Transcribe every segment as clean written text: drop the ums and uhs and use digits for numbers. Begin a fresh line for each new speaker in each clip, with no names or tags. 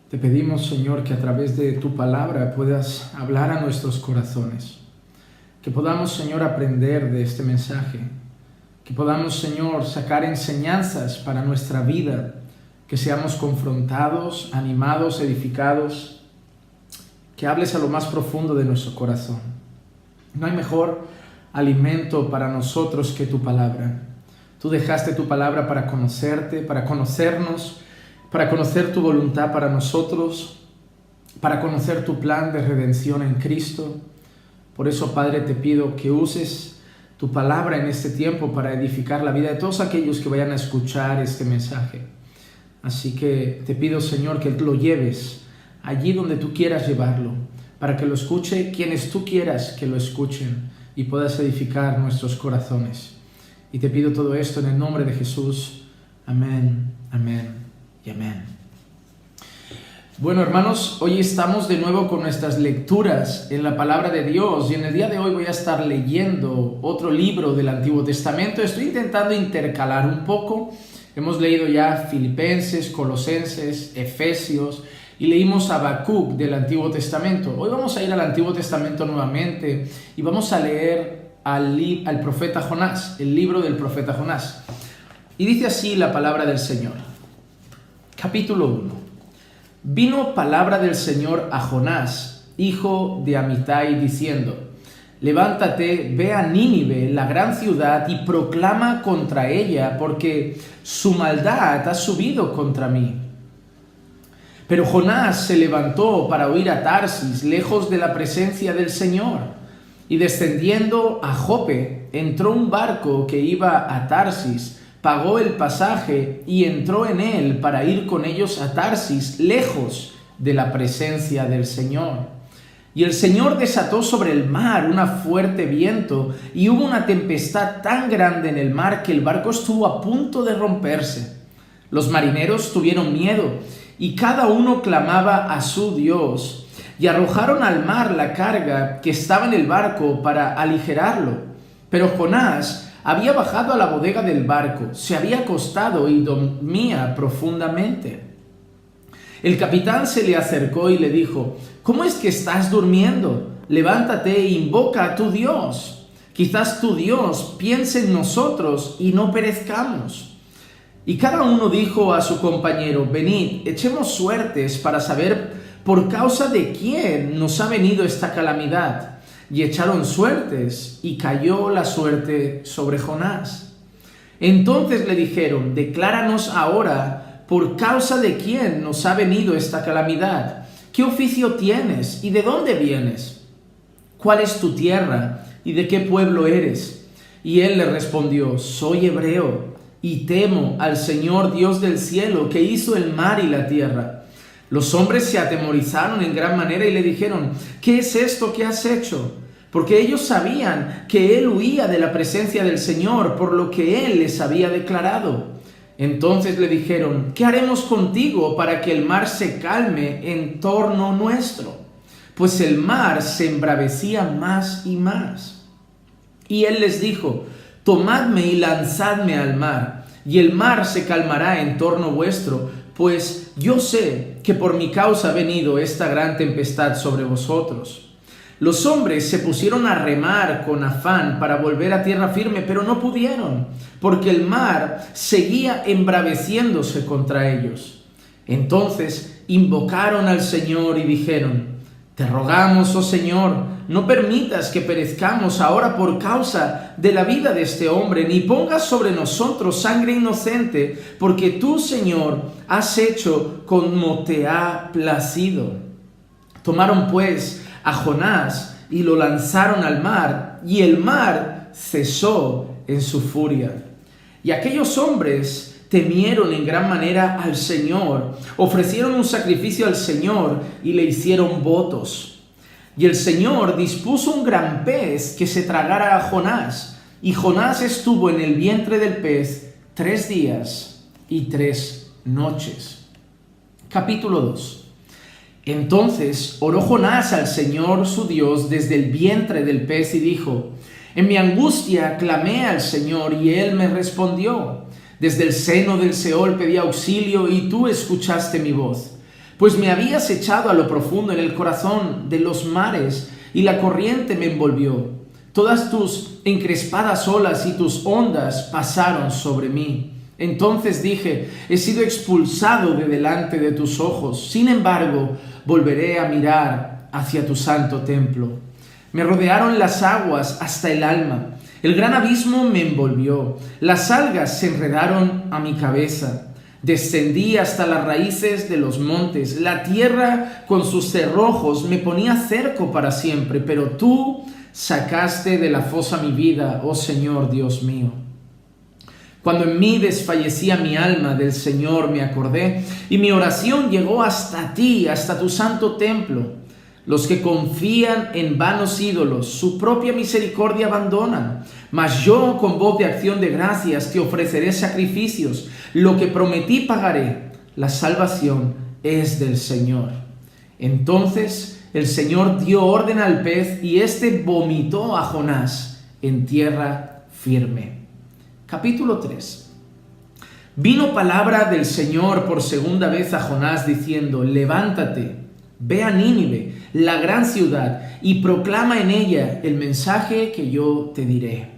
Te pedimos, Señor, que a través de tu palabra puedas hablar a nuestros corazones. Que podamos, Señor, aprender de este mensaje. Que podamos, Señor, sacar enseñanzas para nuestra vida. Que seamos confrontados, animados, edificados. Que hables a lo más profundo de nuestro corazón. No hay mejor alimento para nosotros que tu palabra. Tú dejaste tu palabra para conocerte, para conocernos, para conocer tu voluntad para nosotros, para conocer tu plan de redención en Cristo. Por eso, Padre, te pido que uses tu palabra en este tiempo para edificar la vida de todos aquellos que vayan a escuchar este mensaje. Así que te pido, Señor, que lo lleves allí donde tú quieras llevarlo, para que lo escuche quienes tú quieras que lo escuchen y puedas edificar nuestros corazones. Y te pido todo esto en el nombre de Jesús. Amén, amén y amén. Bueno, hermanos, hoy estamos de nuevo con nuestras lecturas en la palabra de Dios y en el día de hoy voy a estar leyendo otro libro del Antiguo Testamento. Estoy intentando intercalar un poco. Hemos leído ya Filipenses, Colosenses, Efesios y leímos Habacuc del Antiguo Testamento. Hoy vamos a ir al Antiguo Testamento nuevamente y vamos a leer al profeta Jonás, el libro del profeta Jonás. Y dice así la palabra del Señor. Capítulo 1. Vino palabra del Señor a Jonás, hijo de Amitai, diciendo: Levántate, ve a Nínive, la gran ciudad, y proclama contra ella, porque su maldad ha subido contra mí. Pero Jonás se levantó para huir a Tarsis, lejos de la presencia del Señor. Y descendiendo a Jope, entró un barco que iba a Tarsis, pagó el pasaje y entró en él para ir con ellos a Tarsis, lejos de la presencia del Señor. Y el Señor desató sobre el mar un fuerte viento, y hubo una tempestad tan grande en el mar que el barco estuvo a punto de romperse. Los marineros tuvieron miedo, y cada uno clamaba a su Dios, y arrojaron al mar la carga que estaba en el barco para aligerarlo. Pero Jonás había bajado a la bodega del barco, se había acostado y dormía profundamente. El capitán se le acercó y le dijo: ¿Cómo es que estás durmiendo? Levántate e invoca a tu Dios. Quizás tu Dios piense en nosotros y no perezcamos. Y cada uno dijo a su compañero: Venid, echemos suertes para saber por causa de quién nos ha venido esta calamidad. Y echaron suertes, y cayó la suerte sobre Jonás. Entonces le dijeron: Decláranos ahora por causa de quién nos ha venido esta calamidad. ¿Qué oficio tienes y de dónde vienes? ¿Cuál es tu tierra y de qué pueblo eres? Y él le respondió: Soy hebreo y temo al Señor Dios del cielo, que hizo el mar y la tierra. Los hombres se atemorizaron en gran manera y le dijeron: ¿Qué es esto que has hecho? Porque ellos sabían que él huía de la presencia del Señor, por lo que él les había declarado. Entonces le dijeron: ¿Qué haremos contigo para que el mar se calme en torno nuestro? Pues el mar se embravecía más y más. Y él les dijo: Tomadme y lanzadme al mar, y el mar se calmará en torno vuestro, pues yo sé que por mi causa ha venido esta gran tempestad sobre vosotros. Los hombres se pusieron a remar con afán para volver a tierra firme, pero no pudieron, porque el mar seguía embraveciéndose contra ellos. Entonces invocaron al Señor y dijeron: Te rogamos, oh Señor, no permitas que perezcamos ahora por causa de la vida de este hombre, ni pongas sobre nosotros sangre inocente, porque tú, Señor, has hecho como te ha placido. Tomaron pues a Jonás y lo lanzaron al mar, y el mar cesó en su furia. Y aquellos hombres temieron en gran manera al Señor, ofrecieron un sacrificio al Señor y le hicieron votos. Y el Señor dispuso un gran pez que se tragara a Jonás, y Jonás estuvo en el vientre del pez 3 días y 3 noches. Capítulo 2. Entonces oró Jonás al Señor su Dios desde el vientre del pez y dijo: En mi angustia clamé al Señor y Él me respondió. Desde el seno del Seol pedí auxilio y tú escuchaste mi voz. Pues me habías echado a lo profundo en el corazón de los mares, y la corriente me envolvió. Todas tus encrespadas olas y tus ondas pasaron sobre mí. Entonces dije: he sido expulsado de delante de tus ojos. Sin embargo, volveré a mirar hacia tu santo templo. Me rodearon las aguas hasta el alma. El gran abismo me envolvió. Las algas se enredaron a mi cabeza. Descendí hasta las raíces de los montes. La tierra con sus cerrojos me ponía cerco para siempre. Pero tú sacaste de la fosa mi vida, oh Señor Dios mío. Cuando en mí desfallecía mi alma, del Señor me acordé, y mi oración llegó hasta ti, hasta tu santo templo. Los que confían en vanos ídolos, su propia misericordia abandonan. Mas yo, con voz de acción de gracias, te ofreceré sacrificios. Lo que prometí pagaré. La salvación es del Señor. Entonces el Señor dio orden al pez, y éste vomitó a Jonás en tierra firme. Capítulo 3. Vino palabra del Señor por segunda vez a Jonás, diciendo: levántate, ve a Nínive, la gran ciudad, y proclama en ella el mensaje que yo te diré.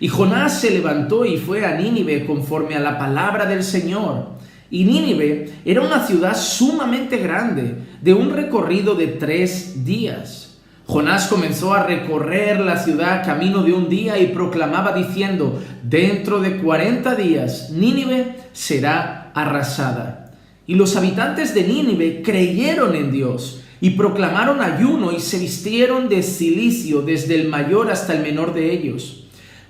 Y Jonás se levantó y fue a Nínive conforme a la palabra del Señor. Y Nínive era una ciudad sumamente grande, de un recorrido de 3 días. Jonás comenzó a recorrer la ciudad camino de un día y proclamaba diciendo: dentro de 40 días Nínive será arrasada. Y los habitantes de Nínive creyeron en Dios y proclamaron ayuno y se vistieron de cilicio desde el mayor hasta el menor de ellos.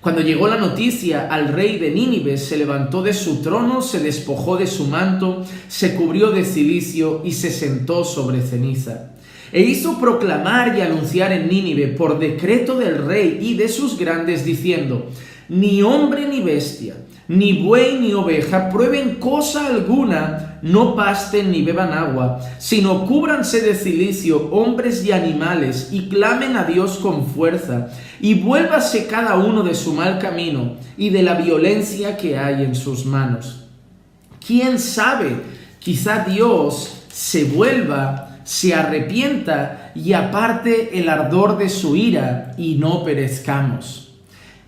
Cuando llegó la noticia al rey de Nínive, se levantó de su trono, se despojó de su manto, se cubrió de cilicio y se sentó sobre ceniza. E hizo proclamar y anunciar en Nínive por decreto del rey y de sus grandes, diciendo: ni hombre ni bestia, ni buey ni oveja prueben cosa alguna, no pasten ni beban agua, sino cúbranse de cilicio hombres y animales, y clamen a Dios con fuerza, y vuélvase cada uno de su mal camino y de la violencia que hay en sus manos. ¿Quién sabe? Quizá Dios se vuelva, se arrepienta y aparte el ardor de su ira y no perezcamos.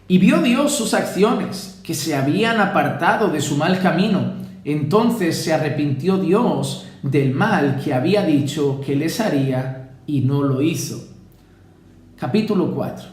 Y vio Dios sus acciones, que se habían apartado de su mal camino. Entonces se arrepintió Dios del mal que había dicho que les haría y no lo hizo. Capítulo 4.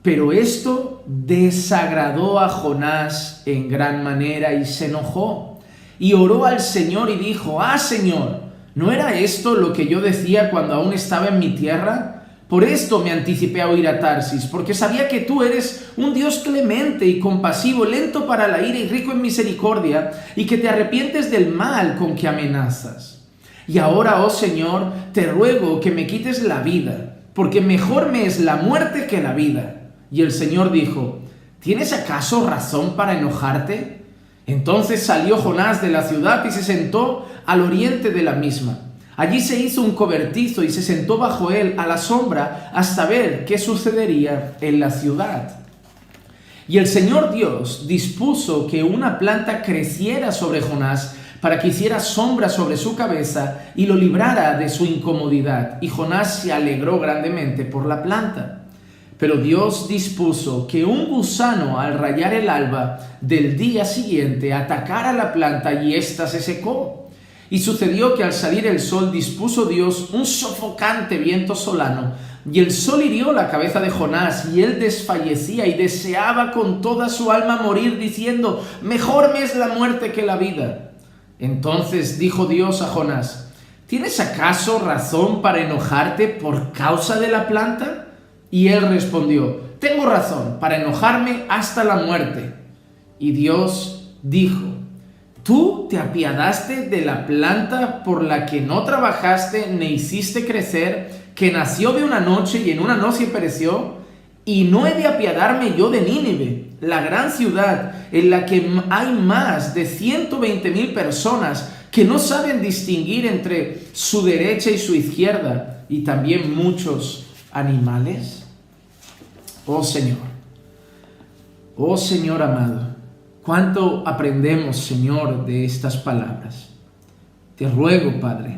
Pero esto desagradó a Jonás en gran manera y se enojó. Y oró al Señor y dijo: ah, Señor, ¿no era esto lo que yo decía cuando aún estaba en mi tierra? Por esto me anticipé a huir a Tarsis, porque sabía que tú eres un Dios clemente y compasivo, lento para la ira y rico en misericordia, y que te arrepientes del mal con que amenazas. Y ahora, oh Señor, te ruego que me quites la vida, porque mejor me es la muerte que la vida. Y el Señor dijo: ¿tienes acaso razón para enojarte? Entonces salió Jonás de la ciudad y se sentó al oriente de la misma. Allí se hizo un cobertizo y se sentó bajo él a la sombra hasta ver qué sucedería en la ciudad. Y el Señor Dios dispuso que una planta creciera sobre Jonás para que hiciera sombra sobre su cabeza y lo librara de su incomodidad. Y Jonás se alegró grandemente por la planta. Pero Dios dispuso que un gusano, al rayar el alba del día siguiente, atacara la planta y ésta se secó. Y sucedió que al salir el sol dispuso Dios un sofocante viento solano, y el sol hirió la cabeza de Jonás, y él desfallecía y deseaba con toda su alma morir, diciendo: mejor me es la muerte que la vida. Entonces dijo Dios a Jonás: ¿tienes acaso razón para enojarte por causa de la planta? Y él respondió: tengo razón para enojarme hasta la muerte. Y Dios dijo: ¿tú te apiadaste de la planta por la que no trabajaste ni hiciste crecer, que nació de una noche y en una noche pereció? ¿Y no he de apiadarme yo de Nínive, la gran ciudad en la que hay más de 120,000 personas que no saben distinguir entre su derecha y su izquierda, y también muchos animales? Oh Señor amado, ¿cuánto aprendemos, Señor, de estas palabras? Te ruego, Padre,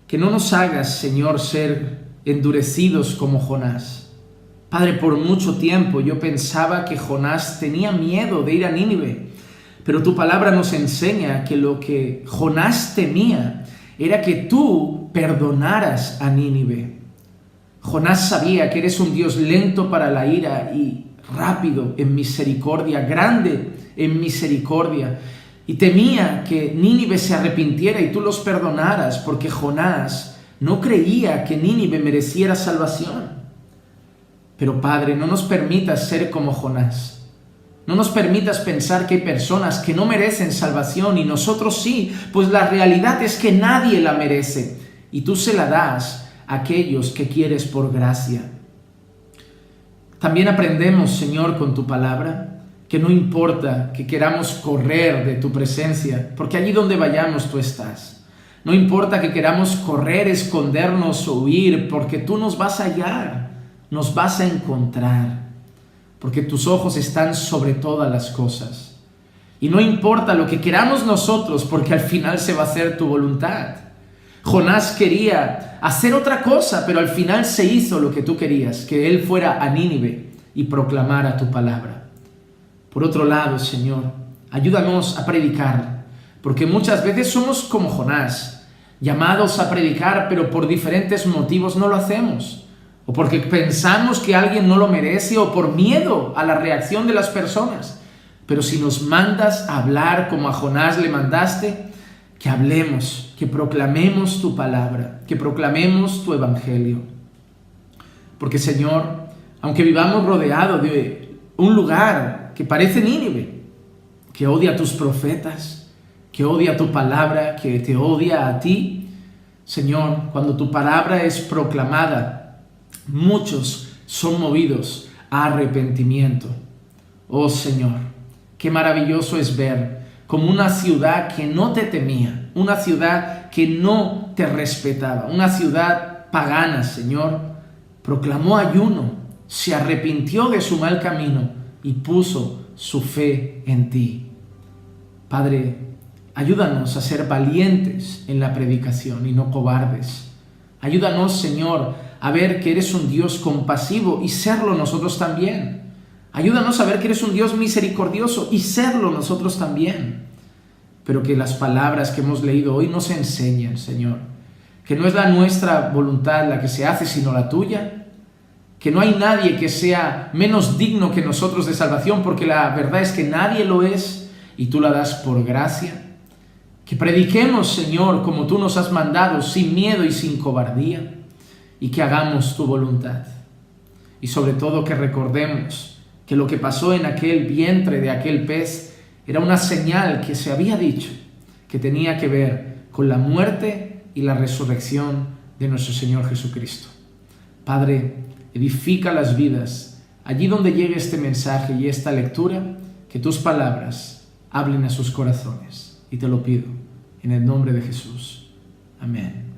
que no nos hagas, Señor, ser endurecidos como Jonás. Padre, por mucho tiempo yo pensaba que Jonás tenía miedo de ir a Nínive, pero tu palabra nos enseña que lo que Jonás temía era que tú perdonaras a Nínive. Jonás sabía que eres un Dios lento para la ira y rápido en misericordia, grande en misericordia, y temía que Nínive se arrepintiera y tú los perdonaras, porque Jonás no creía que Nínive mereciera salvación. Pero Padre, no nos permitas ser como Jonás. No nos permitas pensar que hay personas que no merecen salvación y nosotros sí, pues la realidad es que nadie la merece y tú se la das a aquellos que quieres por gracia. También aprendemos, Señor, con tu palabra, que no importa que queramos correr de tu presencia, porque allí donde vayamos tú estás. No importa que queramos correr, escondernos o huir, porque tú nos vas a hallar, nos vas a encontrar, porque tus ojos están sobre todas las cosas. Y no importa lo que queramos nosotros, porque al final se va a hacer tu voluntad. Jonás quería hacer otra cosa, pero al final se hizo lo que tú querías, que él fuera a Nínive y proclamara tu palabra. Por otro lado, Señor, ayúdanos a predicar, porque muchas veces somos como Jonás, llamados a predicar, pero por diferentes motivos no lo hacemos, o porque pensamos que alguien no lo merece, o por miedo a la reacción de las personas. Pero si nos mandas a hablar como a Jonás le mandaste, que hablemos, que proclamemos tu palabra, que proclamemos tu evangelio. Porque, Señor, aunque vivamos rodeados de un lugar que parece Nínive, que odia a tus profetas, que odia tu palabra, que te odia a ti, Señor, cuando tu palabra es proclamada, muchos son movidos a arrepentimiento. Oh Señor, qué maravilloso es ver como una ciudad que no te temía, una ciudad que no te respetaba, una ciudad pagana, Señor, proclamó ayuno, se arrepintió de su mal camino y puso su fe en ti. Padre, ayúdanos a ser valientes en la predicación y no cobardes. Ayúdanos, Señor, a ver que eres un Dios compasivo y serlo nosotros también. Ayúdanos a ver que eres un Dios misericordioso y serlo nosotros también. Pero que las palabras que hemos leído hoy nos enseñen, Señor, que no es la nuestra voluntad la que se hace, sino la tuya, que no hay nadie que sea menos digno que nosotros de salvación, porque la verdad es que nadie lo es y tú la das por gracia. Que prediquemos, Señor, como tú nos has mandado, sin miedo y sin cobardía, y que hagamos tu voluntad. Y sobre todo que recordemos que lo que pasó en aquel vientre de aquel pez era una señal que se había dicho que tenía que ver con la muerte y la resurrección de nuestro Señor Jesucristo. Padre, edifica las vidas. Allí donde llegue este mensaje y esta lectura, que tus palabras hablen a sus corazones. Y te lo pido en el nombre de Jesús. Amén.